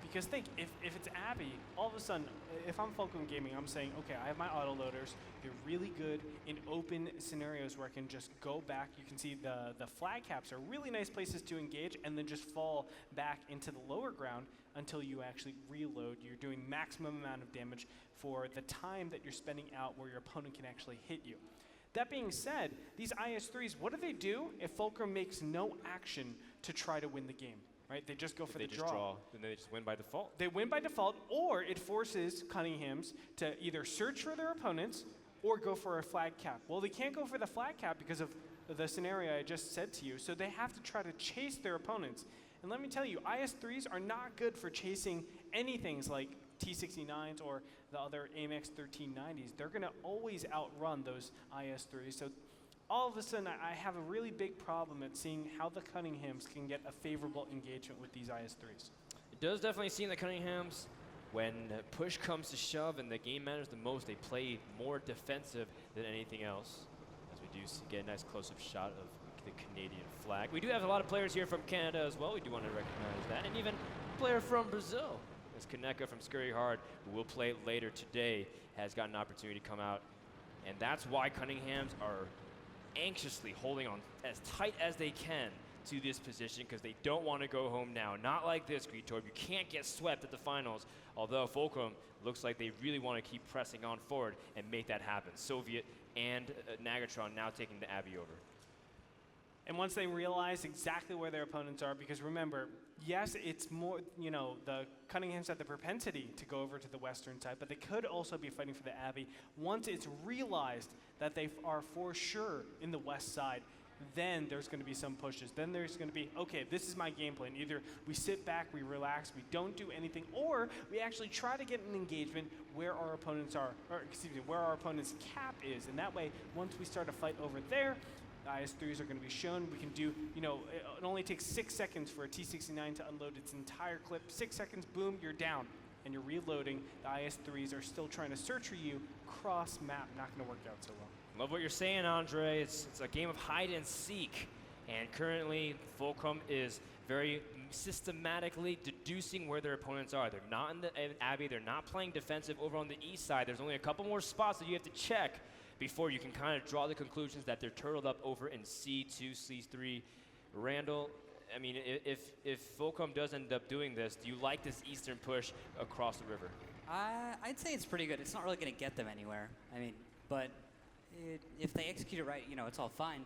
Because think, if it's Abbey, all of a sudden, if I'm Fulcrum Gaming, I'm saying, okay, I have my autoloaders. They're really good in open scenarios where I can just go back. You can see the flag caps are really nice places to engage and then just fall back into the lower ground until you actually reload. You're doing maximum amount of damage for the time that you're spending out where your opponent can actually hit you. That being said, these IS-3s, what do they do if Fulcrum makes no action to try to win the game? Right? They just go for the draw. They just draw, and they just win by default. They win by default, or it forces Cunninghams to either search for their opponents or go for a flag cap. Well, they can't go for the flag cap because of the scenario I just said to you, so they have to try to chase their opponents. And let me tell you, IS-3s are not good for chasing anything like T69s or the other AMX 1390s, they're going to always outrun those IS-3s. So all of a sudden, I have a really big problem at seeing how the Cunninghams can get a favorable engagement with these IS-3s. It does definitely seem the Cunninghams, when push comes to shove and the game matters the most, they play more defensive than anything else. As we do get a nice close-up shot of the Canadian flag. We do have a lot of players here from Canada as well. We do want to recognize that. And even a player from Brazil. As Kaneka from Scurry Hard, who will play later today, has got an opportunity to come out. And that's why Cunninghams are anxiously holding on as tight as they can to this position, because they don't want to go home now. Not like this, Greetorb. You can't get swept at the finals. Although Fulcrum looks like they really want to keep pressing on forward and make that happen. Soviet and Nagatron now taking the Abbey over. And once they realize exactly where their opponents are, because remember, yes, it's more, you know, the Cunninghams have the propensity to go over to the western side, but they could also be fighting for the Abbey. Once it's realized that they are for sure in the west side, then there's going to be some pushes. Then there's going to be, okay, this is my game plan. Either we sit back, we relax, we don't do anything, or we actually try to get an engagement where our opponents are, or excuse me, where our opponent's cap is. And that way, once we start a fight over there, the IS-3s are going to be shown. We can do, you know, it only takes 6 seconds for a T-69 to unload its entire clip. 6 seconds, boom, you're down. And you're reloading. The IS-3s are still trying to search for you. Cross map, not going to work out so well. Love what you're saying, Andre. It's a game of hide and seek. And currently, Fulcrum is very systematically deducing where their opponents are. They're not in the Abbey. They're not playing defensive over on the east side. There's only a couple more spots that you have to check before you can kind of draw the conclusions that they're turtled up over in C2, C3. Randall, I mean, if Fulcrum does end up doing this, do you like this eastern push across the river? I'd say it's pretty good. It's not really going to get them anywhere. I mean, but if they execute it right, you know, it's all fine.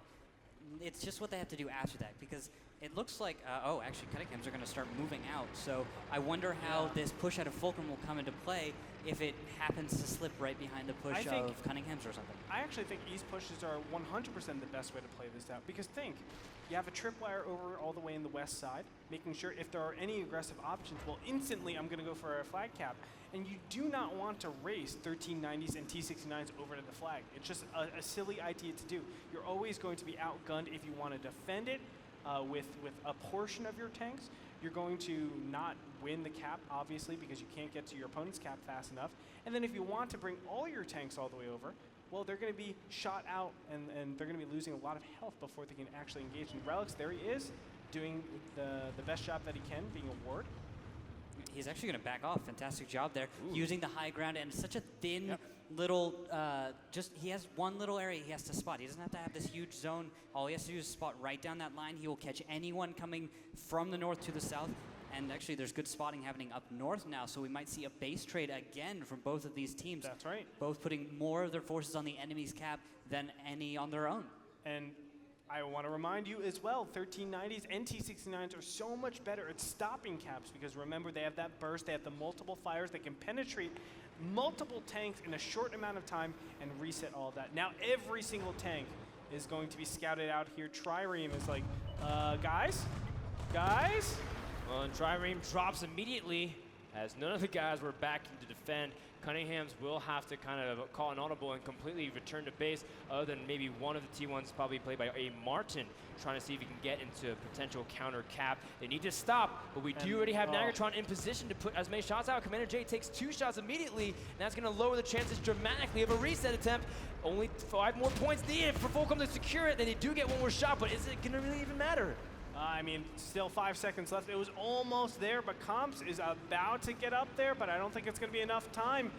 It's just what they have to do after that, because it looks like, oh, actually, Cunninghams are going to start moving out. So I wonder how this push out of Fulcrum will come into play if it happens to slip right behind the push of Cunninghams or something. I actually think east pushes are 100% the best way to play this out, because think, you have a tripwire over all the way in the west side, making sure if there are any aggressive options, well, instantly I'm going to go for a flag cap. And you do not want to race 1390s and T69s over to the flag. It's just a silly idea to do. You're always going to be outgunned if you want to defend it with a portion of your tanks. You're going to not win the cap, obviously, because you can't get to your opponent's cap fast enough. And then if you want to bring all your tanks all the way over, well, they're going to be shot out, and they're going to be losing a lot of health before they can actually engage. And Relics, there he is, doing the best job that he can, being a ward. He's actually going to back off. Fantastic job there. Using the high ground and such a thin little, he has one little area he has to spot. He doesn't have to have this huge zone. All he has to do is spot right down that line. He will catch anyone coming from the north to the south. And actually, there's good spotting happening up north now, so we might see a base trade again from both of these teams. That's right. Both putting more of their forces on the enemy's cap than any on their own. And I want to remind you as well, 1390s and T69s are so much better at stopping caps, because remember, they have that burst, they have the multiple fires, they can penetrate multiple tanks in a short amount of time and reset all of that. Now every single tank is going to be scouted out here. Trireme is like, guys? Well, and Trireme drops immediately as none of the guys were backing to defend. Cunninghams will have to kind of call an audible and completely return to base, other than maybe one of the T1s probably played by a Martin, trying to see if he can get into a potential counter cap. They need to stop, but we do already have Nagatron in position to put as many shots out. Commander J takes 2 shots immediately, and that's going to lower the chances dramatically of a reset attempt. Only 5 more points needed for Fulcrum to secure it. Then they do get one more shot, but is it going to really even matter? I mean, still 5 seconds left. It was almost there, but Comps is about to get up there, but I don't think it's going to be enough time.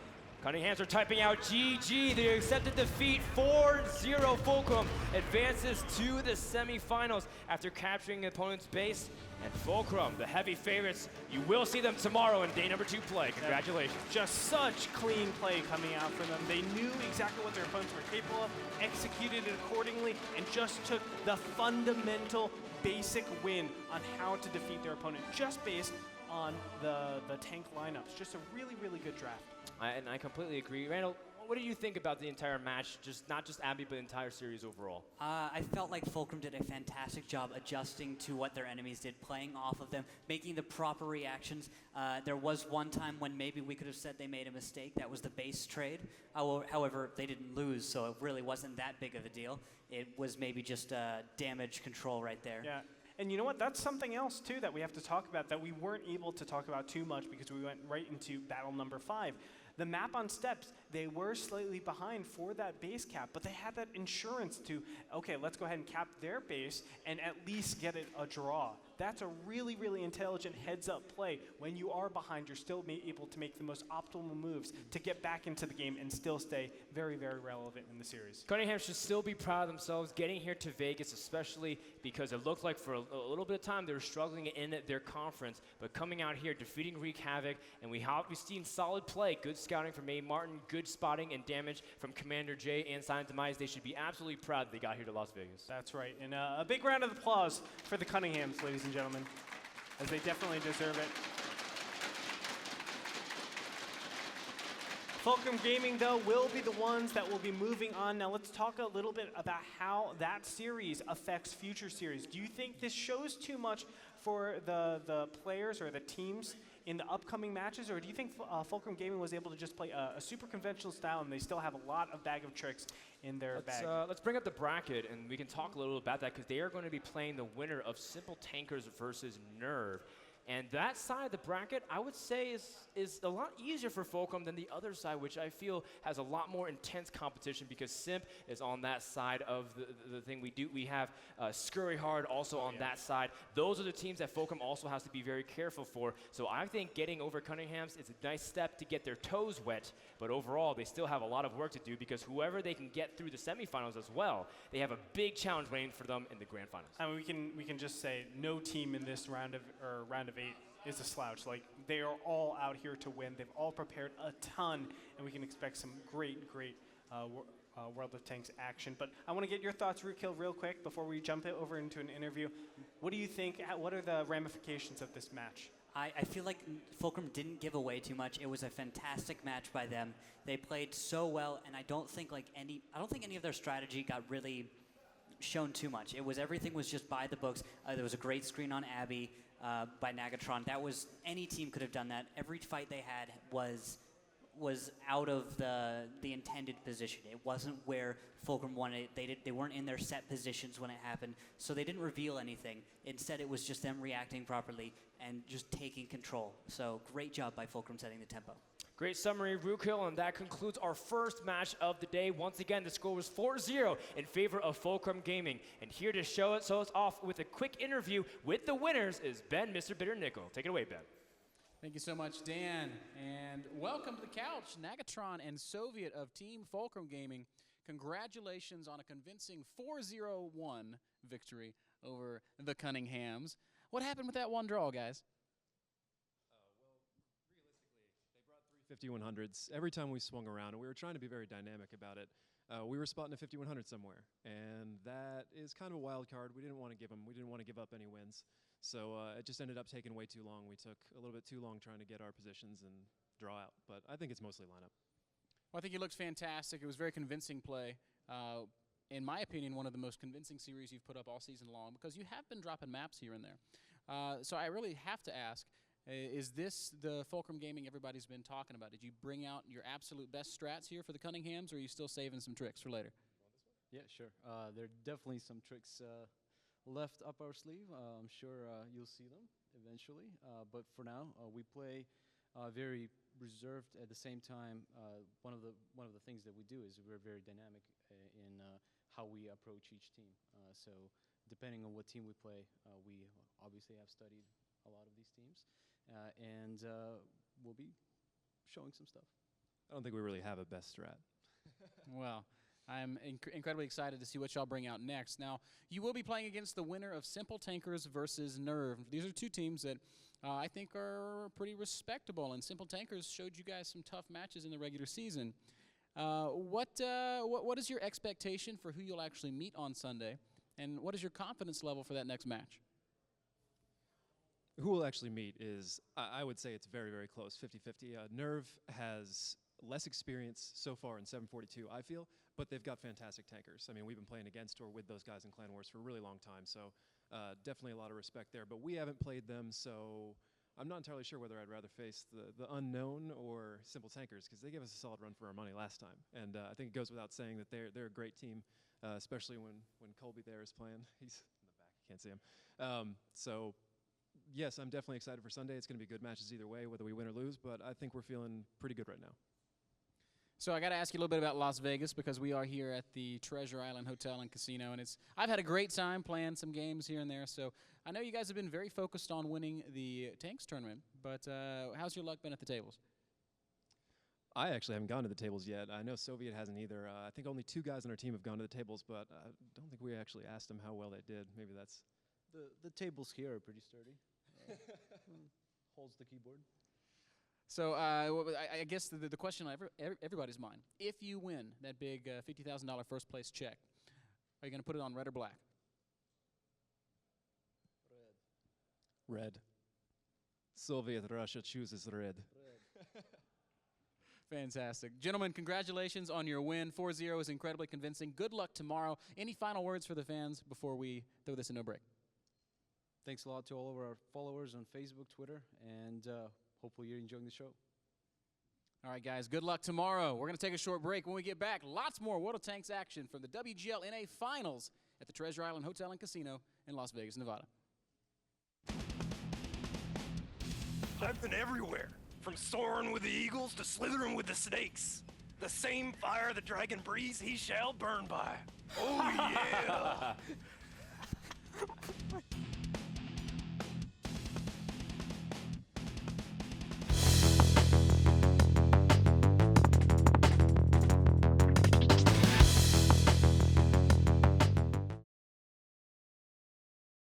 Cunninghams are typing out GG. They accepted defeat. 4-0 Fulcrum advances to the semifinals after capturing the opponent's base. And Fulcrum, the heavy favorites, you will see them tomorrow in day number 2 play. Congratulations. Just such clean play coming out from them. They knew exactly what their opponents were capable of, executed it accordingly, and just took the fundamental basic win on how to defeat their opponent, just based on the tank lineups. Just a really, really good draft. And I completely agree. Randall, what do you think about the entire match? Just not just Abby, but the entire series overall. I felt like Fulcrum did a fantastic job adjusting to what their enemies did, playing off of them, making the proper reactions. There was one time when maybe we could have said they made a mistake. That was the base trade. However, they didn't lose, so it really wasn't that big of a deal. It was maybe just damage control right there. Yeah. And you know what? That's something else, too, that we have to talk about that we weren't able to talk about too much because we went right into battle number 5. The map on steps, they were slightly behind for that base cap, but they had that insurance to, okay, let's go ahead and cap their base and at least get it a draw. That's a really, really intelligent heads-up play. When you are behind, you're still able to make the most optimal moves to get back into the game and still stay very, very relevant in the series. Cunningham should still be proud of themselves getting here to Vegas, especially because it looked like for a little bit of time they were struggling in their conference, but coming out here, defeating Wreak Havoc, and we've seen solid play, good scouting from A. Martin, good spotting and damage from Commander J and Silent Demise. They should be absolutely proud that they got here to Las Vegas. That's right. And a big round of applause for the Cunninghams, ladies and gentlemen, as they definitely deserve it. Fulcrum Gaming, though, will be the ones that will be moving on. Now, let's talk a little bit about how that series affects future series. Do you think this shows too much for the players or the teams in the upcoming matches, or do you think Fulcrum Gaming was able to just play a super conventional style and they still have a lot of bag of tricks in their bag? Let's bring up the bracket, and we can talk a little about that because they are going to be playing the winner of Simple Tankers versus Nerve. And that side of the bracket, I would say, is a lot easier for Fulcrum than the other side, which I feel has a lot more intense competition because Simp is on that side of the thing we do. We have Scurry Hard also on that side. Those are the teams that Fulcrum also has to be very careful for. So I think getting over Cunninghams is a nice step to get their toes wet, but overall they still have a lot of work to do because whoever they can get through the semifinals as well, they have a big challenge waiting for them in the grand finals. I mean, we can just say no team in this round of 8 is a slouch. Like, they are all out here to win. They've all prepared a ton, and we can expect some great World of Tanks action. But I want to get your thoughts, Rootkill, real quick before we jump over into an interview. What do you think? What are the ramifications of this match? I feel like Fulcrum didn't give away too much. It was a fantastic match by them. They played so well, and I don't think any of their strategy got really shown too much. Everything was just by the books. There was a great screen on Abby by Nagatron. Any team could have done that. Every fight they had was out of the intended position. It wasn't where Fulcrum wanted it. They weren't in their set positions when it happened, so they didn't reveal anything. Instead, it was just them reacting properly and just taking control. So great job by Fulcrum setting the tempo. Great summary, Rootkill, and that concludes our first match of the day. Once again, the score was 4-0 in favor of Fulcrum Gaming. And here to show us off with a quick interview with the winners is Ben, Mr. Bitter Nickel. Take it away, Ben. Thank you so much, Dan. And welcome to the couch, Nagatron and Soviet of Team Fulcrum Gaming. Congratulations on a convincing 4-0-1 victory over the Cunninghams. What happened with that one draw, guys? 5100s every time we swung around, and we were trying to be very dynamic about it. We were spotting a 5100 somewhere, and that is kind of a wild card. We didn't want to give up any wins, so it just ended up taking way too long. We took a little bit too long trying to get our positions and draw out, but I think it's mostly lineup. Well, I think you looked fantastic. It was very convincing play. In my opinion, one of the most convincing series you've put up all season long because you have been dropping maps here and there. So I really have to ask, is this the Fulcrum Gaming everybody's been talking about? Did you bring out your absolute best strats here for the Cunninghams, or are you still saving some tricks for later? Yeah, sure. There are definitely some tricks left up our sleeve. I'm sure you'll see them eventually. But for now, we play very reserved. At the same time, one of the things that we do is we're very dynamic in how we approach each team. So depending on what team we play, we obviously have studied a lot of these teams. And we'll be showing some stuff. I don't think we really have a best strat. Well, I'm incredibly excited to see what y'all bring out next. Now, you will be playing against the winner of Simple Tankers versus Nerve. These are two teams that I think are pretty respectable, and Simple Tankers showed you guys some tough matches in the regular season. What is your expectation for who you'll actually meet on Sunday, and what is your confidence level for that next match? Who we'll actually meet is, I would say it's very, very close, 50-50. Nerve has less experience so far in 742, I feel, but they've got fantastic tankers. I mean, we've been playing against or with those guys in Clan Wars for a really long time, so definitely a lot of respect there. But we haven't played them, so I'm not entirely sure whether I'd rather face the unknown or Simple Tankers, because they gave us a solid run for our money last time. And I think it goes without saying that they're a great team, especially when Colby there is playing. He's in the back, you can't see him. So yes, I'm definitely excited for Sunday. It's going to be good matches either way, whether we win or lose, but I think we're feeling pretty good right now. So I got to ask you a little bit about Las Vegas, because we are here at the Treasure Island Hotel and Casino, and I've had a great time playing some games here and there. So I know you guys have been very focused on winning the Tanks tournament, but how's your luck been at the tables? I actually haven't gone to the tables yet. I know Soviet hasn't either. I think only 2 guys on our team have gone to the tables, but I don't think we actually asked them how well they did. Maybe that's... The tables here are pretty sturdy. Holds the keyboard. So I guess the question on everybody's mind, if you win that big $50,000 first place check, are you going to put it on red or black? Red. Soviet Russia chooses red. Fantastic. Gentlemen, congratulations on your win. 4-0 is incredibly convincing. Good luck tomorrow. Any final words for the fans before we throw this into a break? Thanks a lot to all of our followers on Facebook, Twitter, and hopefully you're enjoying the show. All right, guys, good luck tomorrow. We're going to take a short break. When we get back, lots more World of Tanks action from the WGLNA Finals at the Treasure Island Hotel and Casino in Las Vegas, Nevada. I've been everywhere, from soaring with the eagles to slithering with the snakes. The same fire the dragon breathes, he shall burn by. Oh, yeah.